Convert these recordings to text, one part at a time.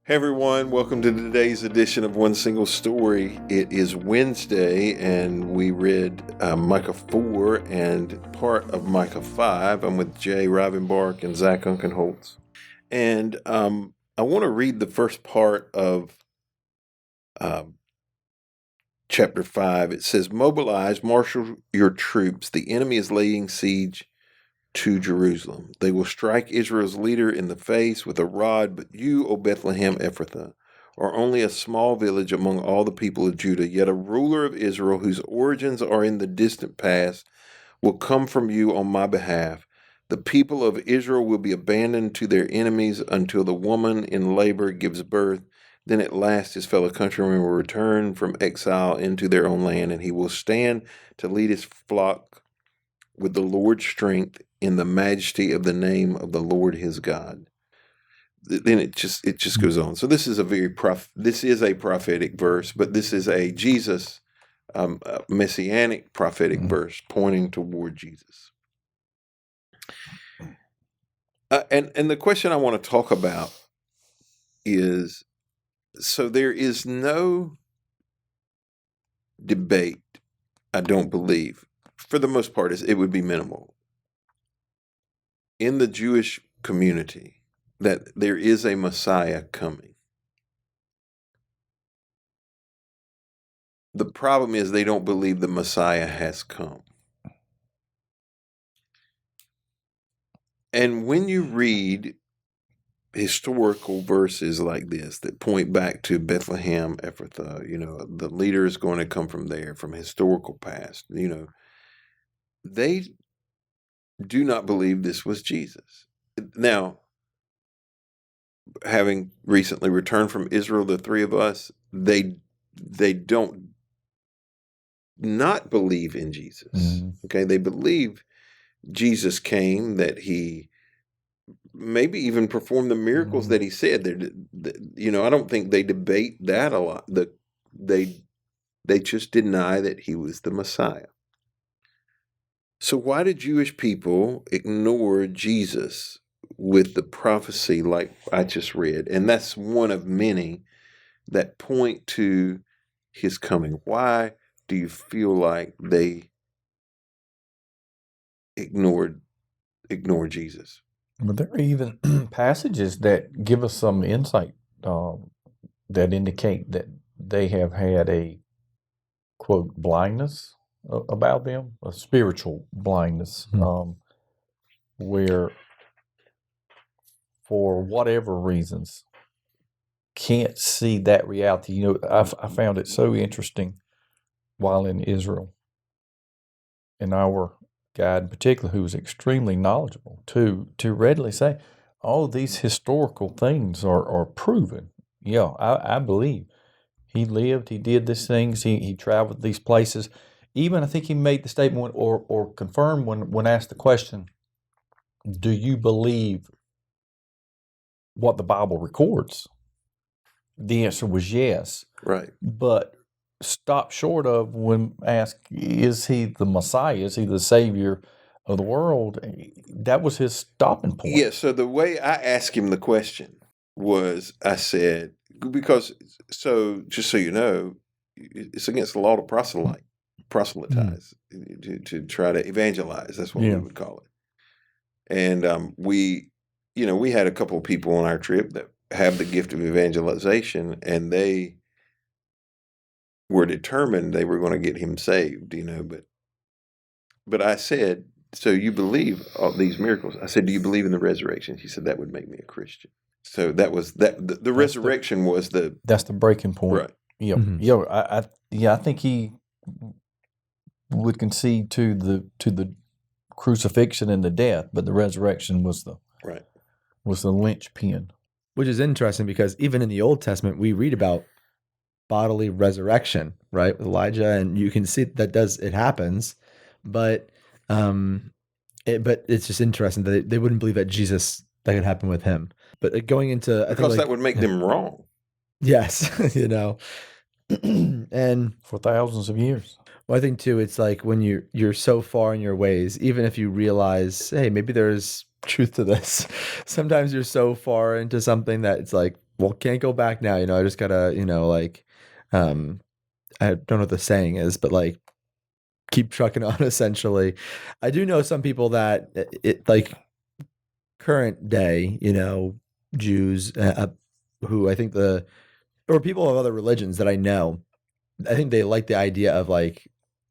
Hey everyone, welcome to today's edition of One Single Story. It is Wednesday and we read Micah 4 and part of Micah 5. I'm with Jay Rivenbark and Zack Unkenholz. And I want to read the first part of chapter 5. It says, "Mobilize, marshal your troops. The enemy is laying siege to Jerusalem. They will strike Israel's leader in the face with a rod, but you, O Bethlehem Ephrathah, are only a small village among all the people of Judah. Yet a ruler of Israel, whose origins are in the distant past, will come from you on my behalf. The people of Israel will be abandoned to their enemies until the woman in labor gives birth. Then at last his fellow countrymen will return from exile into their own land, and he will stand to lead his flock with the Lord's strength in the majesty of the name of the Lord his God." Then it just goes on. So this is a prophetic verse, but this is a Jesus messianic prophetic verse pointing toward Jesus. And the question I want to talk about is, so there is no debate, I don't believe, for the most part, it would be minimal, in the Jewish community, that there is a Messiah coming. The problem is they don't believe the Messiah has come. And when you read historical verses like this that point back to Bethlehem Ephrathah, the leader is going to come from there, from historical past, they do not believe this was Jesus. Now, having recently returned from Israel, the three of us, they don't not believe in Jesus. Mm-hmm. Okay, they believe Jesus came, that he maybe even performed the miracles mm-hmm. that he said. I don't think they debate that a lot. They just deny that he was the Messiah. So why do Jewish people ignore Jesus with the prophecy like I just read? And that's one of many that point to his coming. Why do you feel like they ignore Jesus? Well, there are even passages that give us some insight that indicate that they have had a, quote, blindness about them, a spiritual blindness, where for whatever reasons can't see that reality. I found it so interesting while in Israel, and our guide in particular, who was extremely knowledgeable, to readily say, "Oh, these historical things are proven." Yeah, I believe he lived, he did these things, he traveled these places. Even I think he made the statement or confirmed when asked the question, "Do you believe what the Bible records?" The answer was yes. Right. But stopped short of when asked, "Is he the Messiah? Is he the Savior of the world?" That was his stopping point. Yeah, so the way I asked him the question was, I said, because, so just so you know, it's against the law to proselytize, to try to evangelize. That's what we would call it. And we had a couple of people on our trip that have the gift of evangelization, and they were determined they were going to get him saved, but I said, "So you believe all these miracles?" I said, "Do you believe in the resurrection?" He said, "That would make me a Christian." So that was that. The resurrection was that's the breaking point, right? Yeah, mm-hmm. I think he would concede to the crucifixion and the death, but the resurrection was the linchpin. Which is interesting because even in the Old Testament, we read about bodily resurrection, right? With Elijah, and you can see it happens, but it's just interesting that they wouldn't believe that could happen with him. But going into, because that would make them wrong. Yes, and for thousands of years. Well, I think too, it's like when you're so far in your ways, even if you realize, hey, maybe there's truth to this. Sometimes you're so far into something that it's like, well, can't go back now. I just gotta, I don't know what the saying is, but like keep trucking on essentially. I do know some people that like current day, Jews who I think or people of other religions that I know, I think they like the idea of like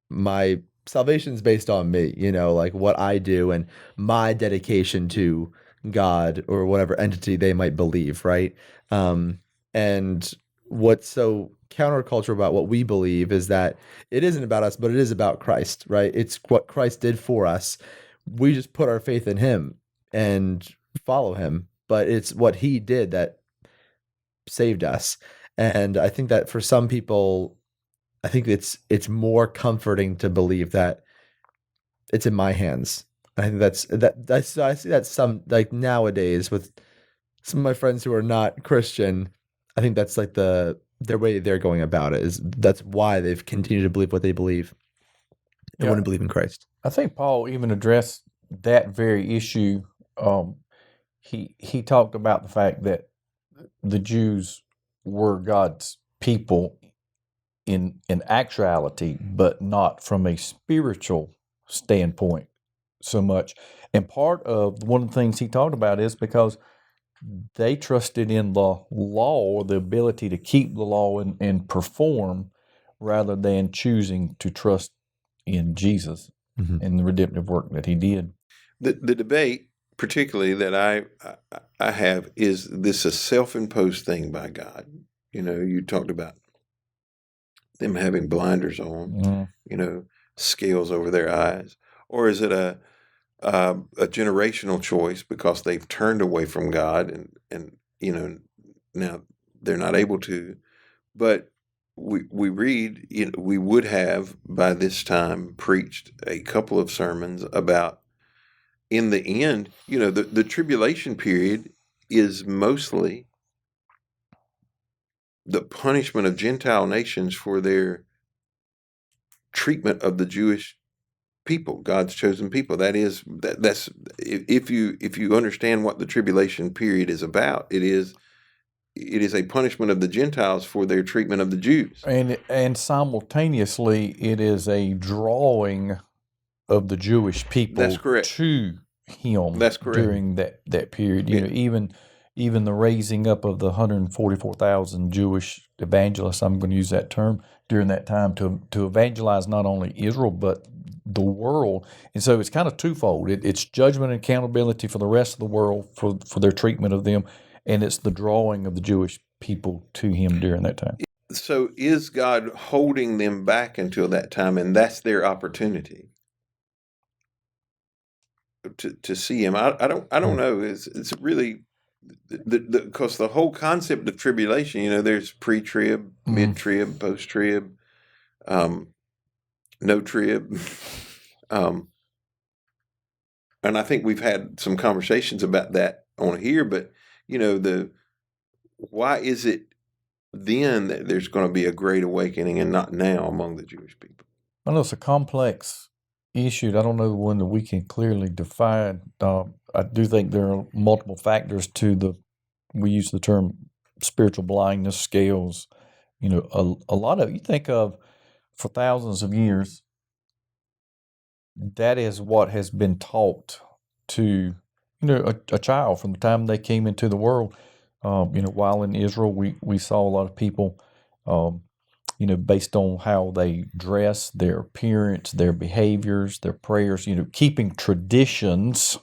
my salvation's based on me, like what I do and my dedication to God or whatever entity they might believe, right? And what's so counterculture about what we believe is that it isn't about us, but it is about Christ, right? It's what Christ did for us. We just put our faith in him and follow him, but it's what he did that saved us. And I think that for some people, I think it's more comforting to believe that it's in my hands. I think that's I see that some like nowadays with some of my friends who are not Christian. I think that's like their way they're going about it is that's why they've continued to believe what they believe and Yeah. wouldn't believe in Christ. I think Paul even addressed that very issue. He talked about the fact that the Jews were God's people in actuality, but not from a spiritual standpoint so much. And part of one of the things he talked about is because they trusted in the law, the ability to keep the law and perform, rather than choosing to trust in Jesus and the redemptive work that he did. The debate, particularly that I have, is this a self-imposed thing by God? You talked about them having blinders on, scales over their eyes, or is it a generational choice because they've turned away from God and now they're not able to? But we read, we would have by this time preached a couple of sermons about, in the end, the tribulation period is mostly the punishment of Gentile nations for their treatment of the Jewish people, God's chosen people. That's if you understand what the tribulation period is about, it is a punishment of the Gentiles for their treatment of the Jews. And simultaneously, it is a drawing of the Jewish people That's correct. to him. That's correct. During that period. Even the raising up of the 144,000 Jewish evangelists, I'm going to use that term, during that time to evangelize not only Israel but the world. And so it's kind of twofold. It's judgment and accountability for the rest of the world for their treatment of them, and it's the drawing of the Jewish people to him during that time. So is God holding them back until that time, and that's their opportunity to see him? I don't know. It's really because the whole concept of tribulation, there's pre-trib, mid-trib, post-trib, no trib, and I think we've had some conversations about that on here. But why is it then that there's going to be a great awakening and not now among the Jewish people? I know it's a complex issue. I don't know the one that we can clearly define. I do think there are multiple factors to we use the term spiritual blindness scales. A lot of, you think of, for thousands of years, that is what has been taught to, a child from the time they came into the world. While in Israel, we saw a lot of people, based on how they dress, their appearance, their behaviors, their prayers, keeping traditions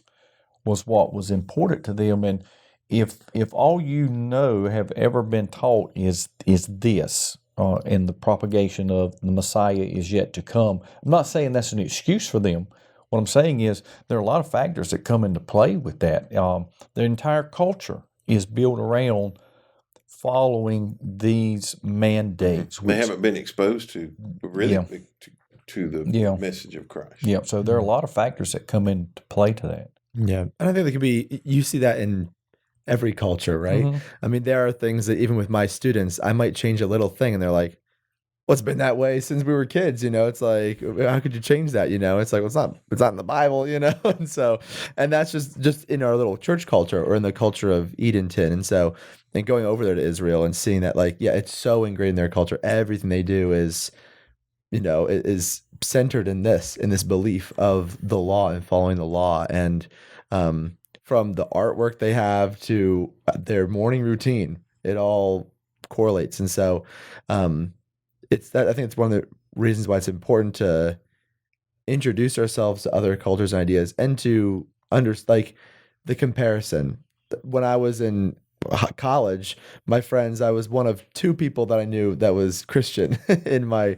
was what was important to them. And if all have ever been taught is this, and the propagation of the Messiah is yet to come, I'm not saying that's an excuse for them. What I'm saying is there are a lot of factors that come into play with that. Their entire culture is built around following these mandates. They haven't been exposed to really to the message of Christ. Yeah, so there are a lot of factors that come into play to that. Yeah, and I think there could be, you see that in every culture, right? I mean, there are things that even with my students, I might change a little thing and they're like, well, it's been that way since we were kids, it's like, how could you change that? It's like, well, it's not in the Bible, and so, and that's just in our little church culture or in the culture of Edenton. And so, and going over there to Israel and seeing that, like, yeah, it's so ingrained in their culture. Everything they do is, is centered in this belief of the law and following the law. And, from the artwork they have to their morning routine, it all correlates. And so, it's that I think it's one of the reasons why it's important to introduce ourselves to other cultures and ideas and to like the comparison. When I was in college, my friends, I was one of two people that I knew that was Christian in my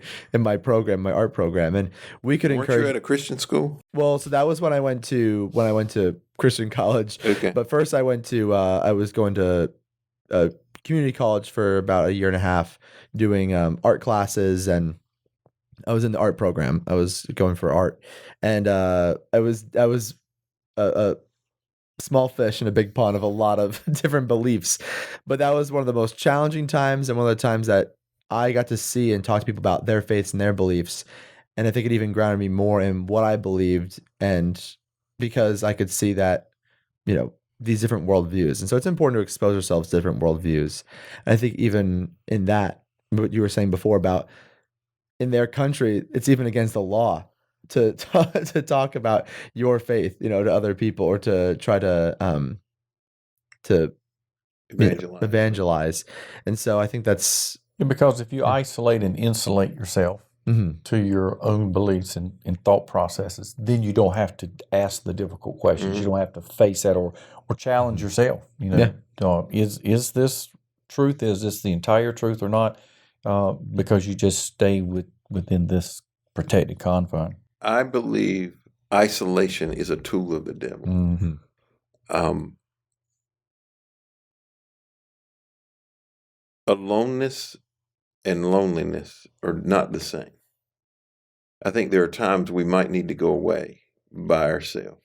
program, my art program, and we could Weren't you at a Christian school? Well, so that was when I went to Christian college. Okay. But first, I was going to community college for about a year and a half, doing art classes, and I was in the art program. I was going for art, and I was a small fish in a big pond of a lot of different beliefs. But that was one of the most challenging times, and one of the times that I got to see and talk to people about their faiths and their beliefs. And I think it even grounded me more in what I believed, and because I could see that, these different worldviews. And so it's important to expose ourselves to different worldviews. And I think even in that, what you were saying before about in their country, it's even against the law to talk about your faith, to other people, or to try to evangelize. And so I think that's because if you isolate and insulate yourself to your own beliefs and thought processes, then you don't have to ask the difficult questions. You don't have to face that or challenge yourself. Is this truth? Is this the entire truth or not? Because you just stay within this protected confine. I believe isolation is a tool of the devil. Mm-hmm. Aloneness and loneliness are not the same. I think there are times we might need to go away by ourselves,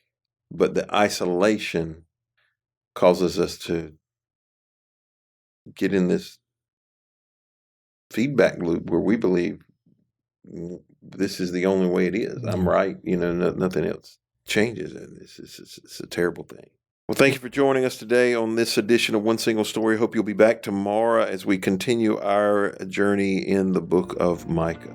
but the isolation causes us to get in this feedback loop where we believe this is the only way it is. I'm right. Nothing else changes. And it's a terrible thing. Well, thank you for joining us today on this edition of One Single Story. Hope you'll be back tomorrow as we continue our journey in the book of Micah.